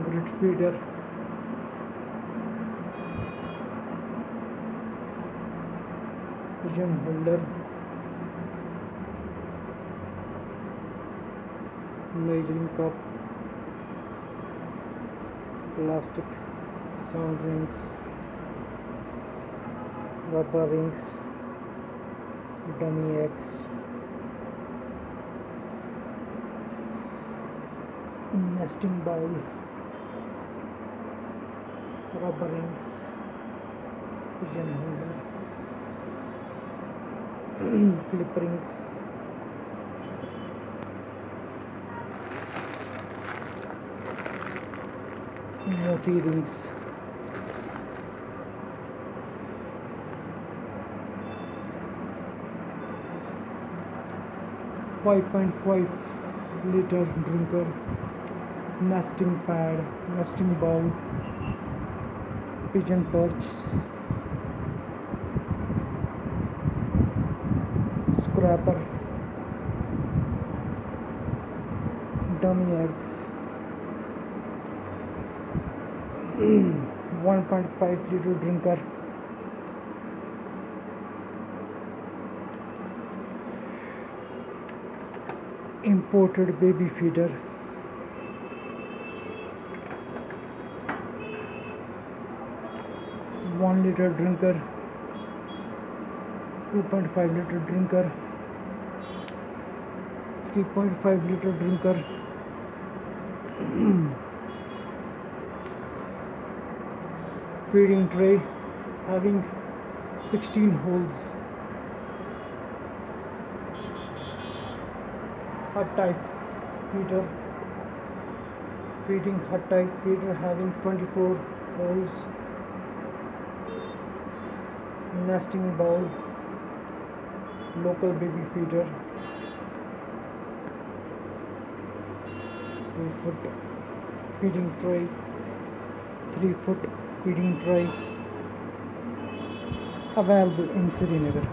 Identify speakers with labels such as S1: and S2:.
S1: grid feeder, pigeon holder, measuring cup, plastic sound rings, rubber rings, dummy eggs, nesting bowl, rubber rings, pigeon holder, clip rings, moti rings, 5.5 liter drinker, nesting pad, nesting bowl, pigeon perch, scraper, dummy eggs, 1.5 liter drinker, imported baby feeder, 1 liter drinker, 2.5 liter drinker, 3.5 liter drinker, feeding tray having 16 holes, hut type feeder, feeding hut type feeder having 24 holes, nesting bowl, local baby feeder, 2 foot feeding tray, 3 foot feeding tray, available in Srinagar.